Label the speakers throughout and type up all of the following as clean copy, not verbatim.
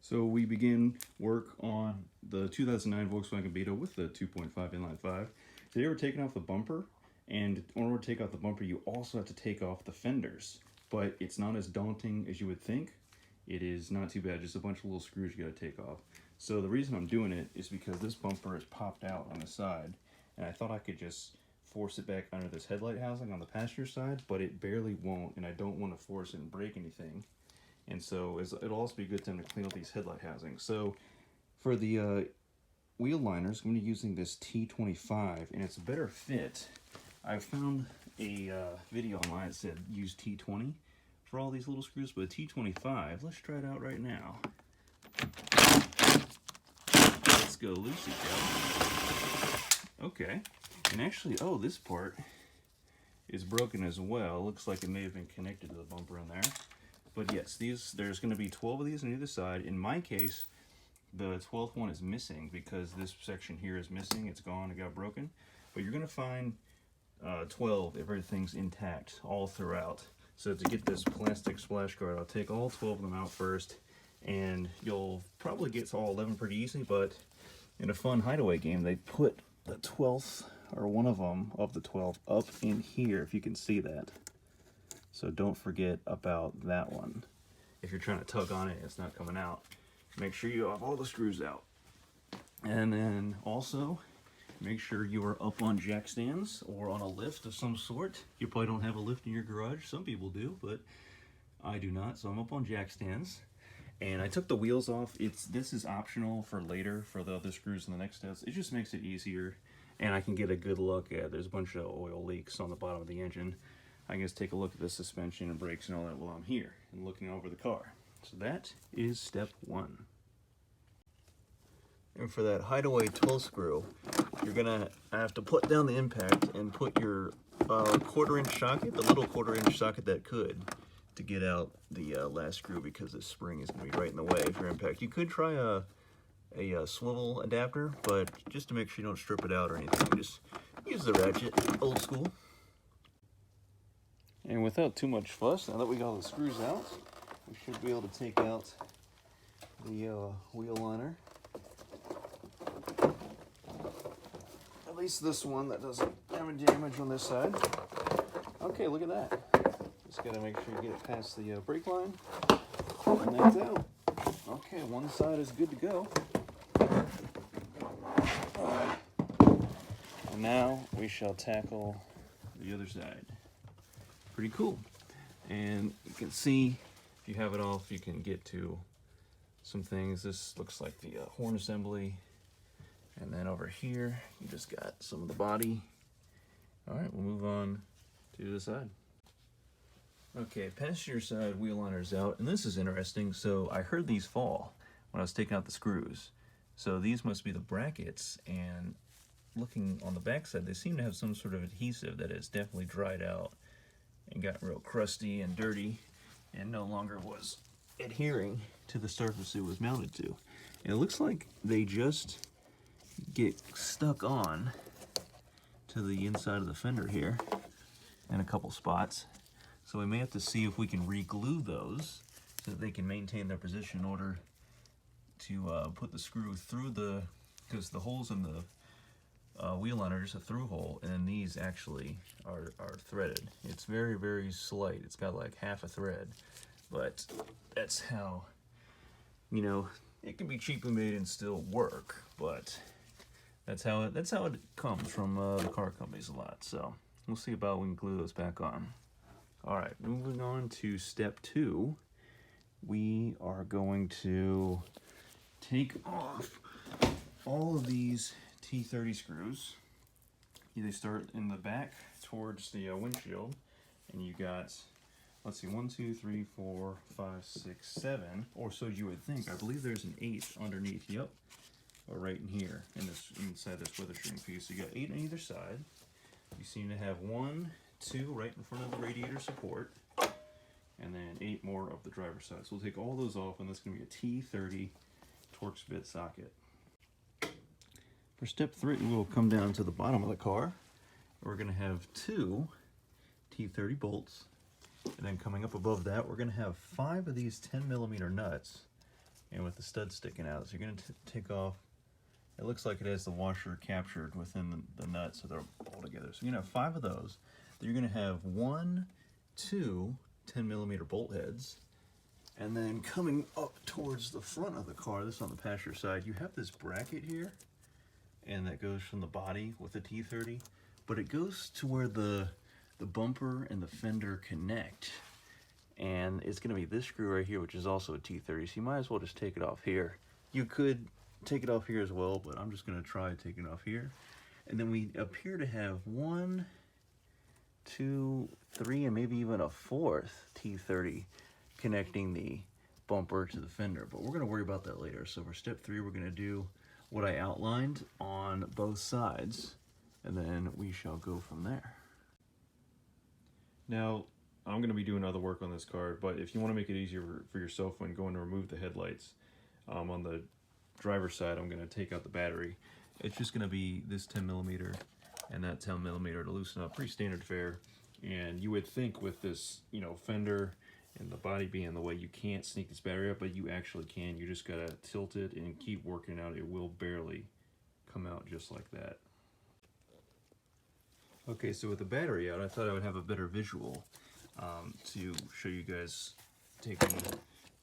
Speaker 1: So we begin work on the 2009 Volkswagen Beetle with the 2.5 inline 5. Today we're taking off the bumper, and in order to take off the bumper you also have to take off the fenders. But it's not as daunting as you would think. It is not too bad, just a bunch of little screws you gotta take off. So the reason I'm doing it is because this bumper is popped out on the side, and I thought I could just force it back under this headlight housing on the passenger side, but it barely won't, and I don't want to force it and break anything. And so it'll also be a good time to clean out these headlight housings. So for the wheel liners, I'm going to be using this T25, and it's a better fit. I found a video online that said use T20 for all these little screws, but a T25, let's try it out right now. Let's go loosey-go. Okay, and actually, oh, this part is broken as well. Looks like it may have been connected to the bumper in there. But yes, there's going to be 12 of these on either side. In my case, the 12th one is missing because this section here is missing. It's gone, it got broken. But you're going to find 12 if everything's intact all throughout. So to get this plastic splash guard, I'll take all 12 of them out first, and you'll probably get to all 11 pretty easily. But in a fun hideaway game, they put the 12th, or one of them of the 12, up in here, if you can see that. So don't forget about that one. If you're trying to tug on it, it's not coming out. Make sure you have all the screws out. And then also, make sure you are up on jack stands or on a lift of some sort. You probably don't have a lift in your garage. Some people do, but I do not. So I'm up on jack stands. And I took the wheels off. This is optional for later for the other screws in the next test. It just makes it easier. And I can get a good look at, there's a bunch of oil leaks on the bottom of the engine. I can just take a look at the suspension and brakes and all that while I'm here and looking over the car. So that is step one. And for that hideaway 12 screw, you're gonna have to put down the impact and put your 1/4-inch socket, the little 1/4-inch socket that could, to get out the last screw, because this spring is gonna be right in the way of your impact. You could try a swivel adapter, but just to make sure you don't strip it out or anything, just use the ratchet, old school. And without too much fuss, now that we got all the screws out, we should be able to take out the wheel liner. At least this one that doesn't have any damage on this side. Okay, look at that. Just gotta make sure you get it past the brake line. And that's out. Okay, one side is good to go. And now we shall tackle the other side. Pretty cool. And you can see, if you have it off, you can get to some things. This looks like the horn assembly. And then over here, you just got some of the body. All right, we'll move on to the side. Okay, passenger side wheel liner's out, and this is interesting. So I heard these fall when I was taking out the screws. So these must be the brackets, and looking on the back side, they seem to have some sort of adhesive that has definitely dried out and got real crusty and dirty and no longer was adhering to the surface it was mounted to. And it looks like they just get stuck on to the inside of the fender here in a couple spots. So we may have to see if we can re-glue those so that they can maintain their position in order to put the screw through because the holes in the wheel liner are just a through hole, and then these actually are threaded. It's very, very slight. It's got like half a thread, but that's how, you know, it can be cheaply made and still work, but that's how it comes from the car companies a lot. So we'll see about we can glue those back on. All right, moving on to step 2, we are going to take off all of these T30 screws. They start in the back towards the windshield, and you got, let's see, 1, 2, 3, 4, 5, 6, 7, or so you would think. I believe there's an 8th underneath. Yep, or right in here, inside this weather string piece. So you got 8 on either side. You seem to have 1, 2 right in front of the radiator support, and then 8 more of the driver's side. So we'll take all those off, and that's going to be a T30 Torx bit socket. For step 3, we'll come down to the bottom of the car. We're going to have 2 T30 bolts, and then coming up above that, we're going to have 5 of these 10mm nuts and with the stud sticking out. So you're going to take off. It looks like it has the washer captured within the nut, so they're all together. So you're going to have 5 of those. Then you're going to have 1, 2 10mm bolt heads. And then coming up towards the front of the car, this is on the passenger side, you have this bracket here, and that goes from the body with the T30, but it goes to where the bumper and the fender connect. And it's going to be this screw right here, which is also a T30, so you might as well just take it off here. You could take it off here as well, but I'm just going to try taking it off here. And then we appear to have 1, 2, 3, and maybe even a 4th T30 connecting the bumper to the fender, but we're going to worry about that later. So for step 3, we're going to do what I outlined on both sides, and then we shall go from there.
Speaker 2: Now, I'm going to be doing other work on this car, but if you want to make it easier for yourself when going to remove the headlights, on the driver's side, I'm going to take out the battery. It's just going to be this 10mm and that 10mm to loosen up. Pretty standard fare, and you would think with this, you know, fender and the body being the way, you can't sneak this battery up, but you actually can. You just gotta tilt it and keep working out. It will barely come out just like that. Okay, so with the battery out, I thought I would have a better visual to show you guys taking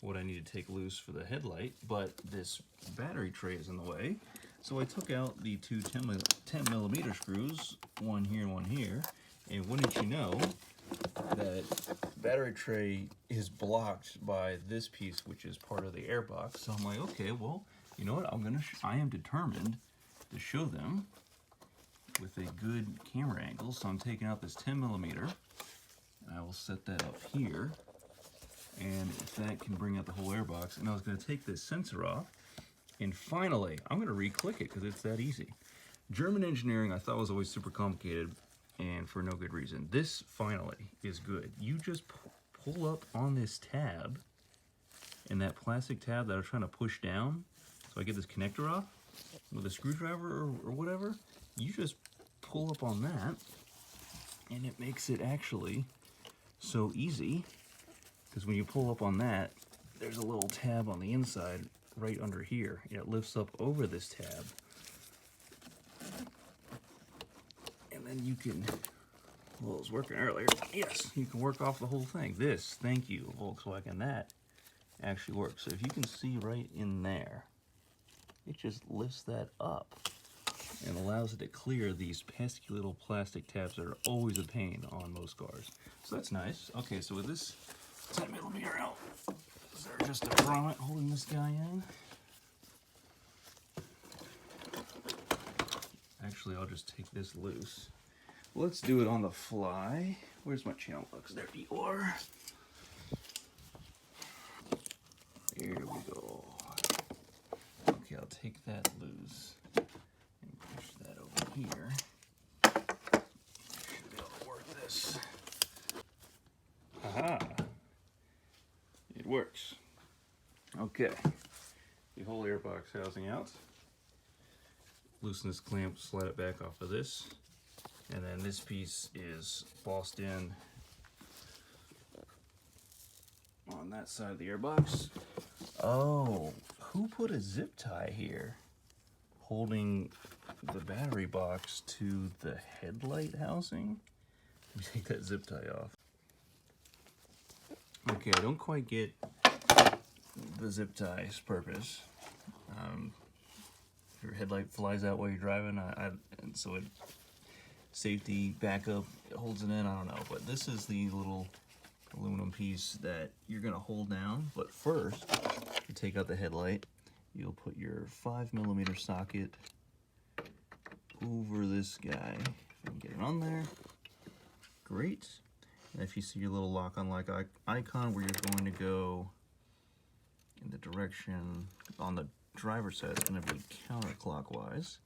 Speaker 2: what I need to take loose for the headlight, but this battery tray is in the way. So I took out the 2 10mm screws, one here and one here, and wouldn't you know, that battery tray is blocked by this piece, which is part of the air box. So I'm like, okay, well, you know what? I am determined to show them with a good camera angle. So I'm taking out this 10mm, and I will set that up here, and if that can bring out the whole air box. And I was going to take this sensor off, and finally, I'm going to re-click it because it's that easy. German engineering I thought was always super complicated, and for no good reason. This finally is good. You just pull up on this tab, and that plastic tab that I'm trying to push down, so I get this connector off with a screwdriver or whatever, you just pull up on that, and it makes it actually so easy, because when you pull up on that, there's a little tab on the inside right under here. It lifts up over this tab, and then you can, well, it was working earlier. Yes, you can work off the whole thing. This, thank you, Volkswagen, that actually works. So if you can see right in there, it just lifts that up and allows it to clear these pesky little plastic tabs that are always a pain on most cars. So that's nice. Okay, so with this 10mm out, is there just a grommet holding this guy in? Actually, I'll just take this loose. Let's do it on the fly. Where's my channel hooks? There you are. Here we go. Okay, I'll take that loose and push that over here. Should be able to work this. Aha! It works. Okay. The whole airbox housing out. Loosen this clamp, slide it back off of this. And then this piece is bossed in on that side of the airbox. Oh, who put a zip tie here holding the battery box to the headlight housing? Let me take that zip tie off. Okay, I don't quite get the zip tie's purpose. If your headlight flies out while you're driving, and so it safety backup holds it in, I don't know, but this is the little aluminum piece that you're gonna hold down. But first, you take out the headlight, you'll put your 5mm socket over this guy. If I can get it on there, great. And if you see your little lock on like icon where you're going to go in the direction on the driver's side, it's going to be counterclockwise.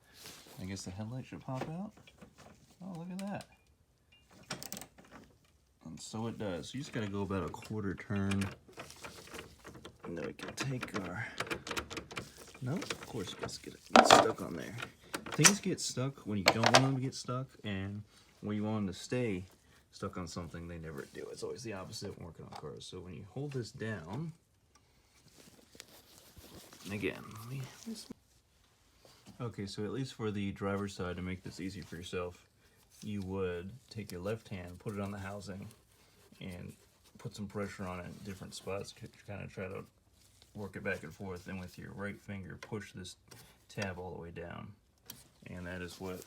Speaker 2: I guess the headlight should pop out. Oh, look at that. And so it does. You just got to go about a quarter turn. And then we can take our... Nope, of course it gets stuck on there. Things get stuck when you don't want them to get stuck, and when you want them to stay stuck on something, they never do. It's always the opposite when working on cars. So when you hold this down,
Speaker 1: And again,
Speaker 2: okay, so at least for the driver's side, to make this easy for yourself, you would take your left hand, put it on the housing, and put some pressure on it in different spots to kind of try to work it back and forth. And with your right finger, push this tab all the way down. And that is what,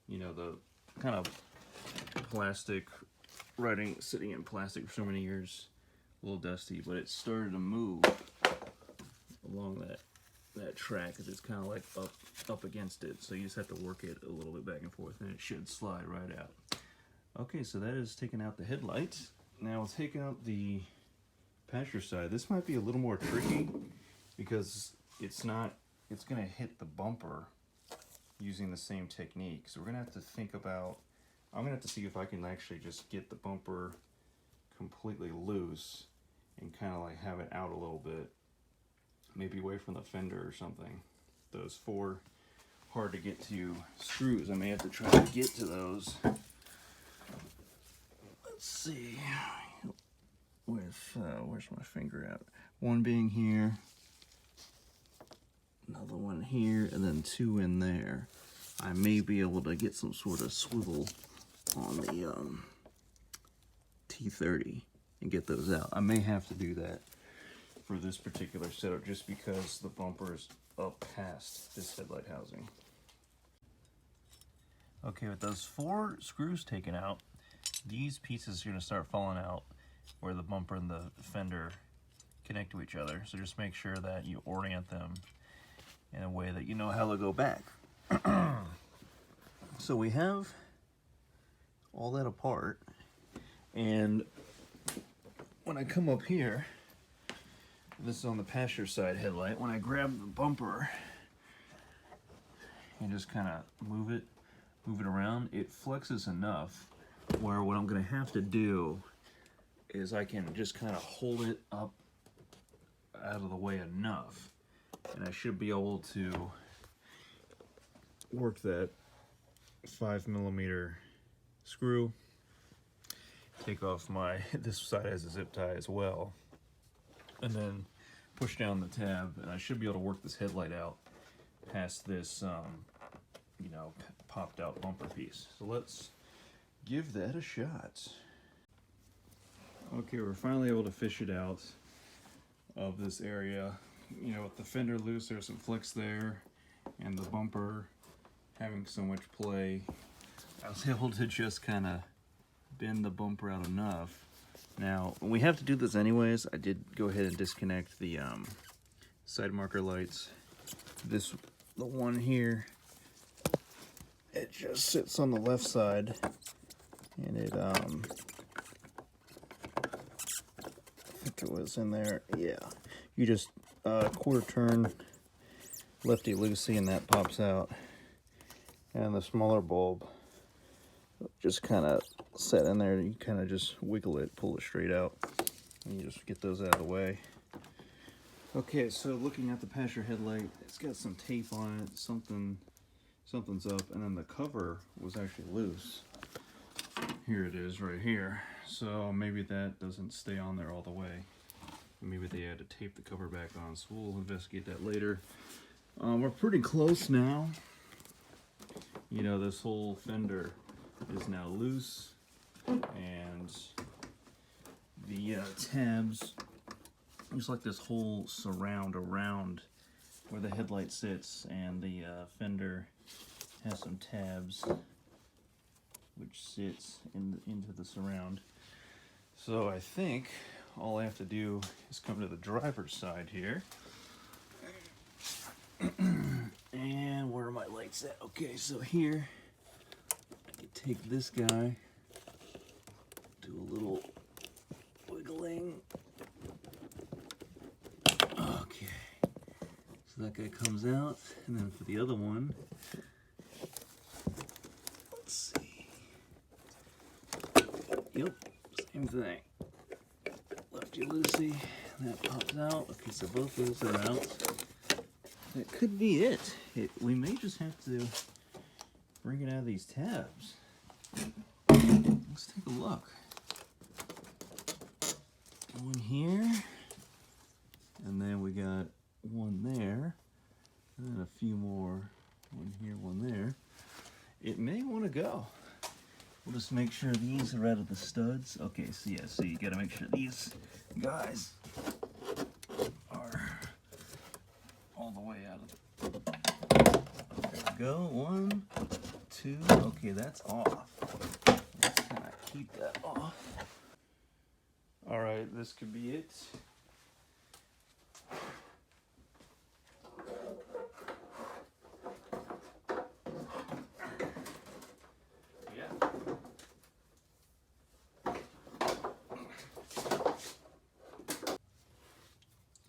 Speaker 2: you know, the kind of plastic writing sitting in plastic for so many years, a little dusty, but it started to move along that track because it's kind of like up against it. So you just have to work it a little bit back and forth, and it should slide right out. Okay, so that is taking out the headlight. Now we'll take out the passenger side. This might be a little more tricky because it's gonna hit the bumper using the same technique. So we're gonna have to think about, I'm gonna have to see if I can actually just get the bumper completely loose and kind of like have it out a little bit, maybe away from the fender or something. Those 4 hard to get to screws, I may have to try to get to those. Let's see, where's my finger at? One being here, another one here, and then 2 in there. I may be able to get some sort of swivel on the T30 and get those out. I may have to do that for this particular setup just because the bumper is up past this headlight housing. Okay, with those 4 screws taken out, these pieces are going to start falling out where the bumper and the fender connect to each other. So just make sure that you orient them in a way that you know how to go back. So we have all that apart, and when I come up here, this is on the passenger side headlight, when I grab the bumper and just kind of move it around, it flexes enough where what I'm going to have to do is I can just kind of hold it up out of the way enough, and I should be able to work that 5mm screw, take off this side has a zip tie as well, and then push down the tab, and I should be able to work this headlight out past this you know, popped out bumper piece. So let's give that a shot. Okay, we're finally able to fish it out of this area. You know, with the fender loose, there's some flex there, and the bumper having so much play, I was able to just kind of bend the bumper out enough. Now, we have to do this anyways. I did go ahead and disconnect the side marker lights. The one here, it just sits on the left side, and it I think it was in there. Yeah, you just quarter turn lefty loosey, and that pops out. And the smaller bulb just kind of set in there. You kind of just wiggle it, pull it straight out, and you just get those out of the way. Okay, so looking at the passenger headlight, it's got some tape on it. Something's up, and then the cover was actually loose. Here it is right here. So maybe that doesn't stay on there all the way. Maybe they had to tape the cover back on, so we'll investigate that later. We're pretty close now. You know, this whole fender is now loose, and the tabs, just like this whole surround around where the headlight sits, and the fender has some tabs which sits into the surround. So I think all I have to do is come to the driver's side here. And where are my lights at? Okay, so here, I take this guy, do a little wiggling. Okay, so that guy comes out, and then for the other one, let's see. Yep, same thing. Lefty loosey, that pops out. Okay, so both those are out. That could be it. We may just have to bring it out of these tabs. Let's take a look. One here, and then we got
Speaker 1: one there, and then a few more, one here, one there. It may want to go. We'll just make sure these are out of the studs. Okay, so yeah, so you gotta make sure these guys are all the way out of the... There we go, 1, 2, okay, that's off. Let's kind of keep that off. All right, this could be it. Yeah.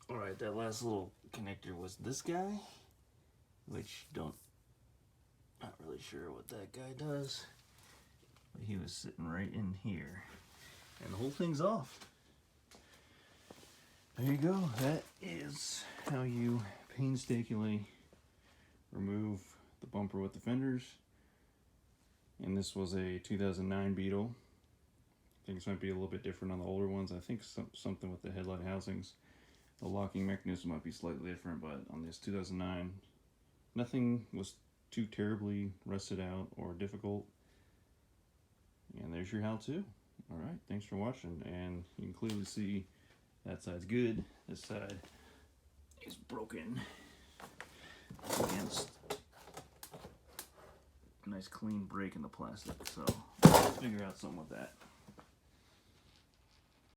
Speaker 1: All right, that last little connector was this guy, which not really sure what that guy does, but he was sitting right in here, and the whole thing's off. There you go. That is how you painstakingly remove the bumper with the fenders. And this was a 2009 Beetle. Things might be a little bit different on the older ones. I think something with the headlight housings. The locking mechanism might be slightly different, but on this 2009, nothing was too terribly rusted out or difficult. And there's your how-to. All right, thanks for watching. And you can clearly see that side's good. This side is broken against a nice clean break in the plastic. So let's figure out something with that.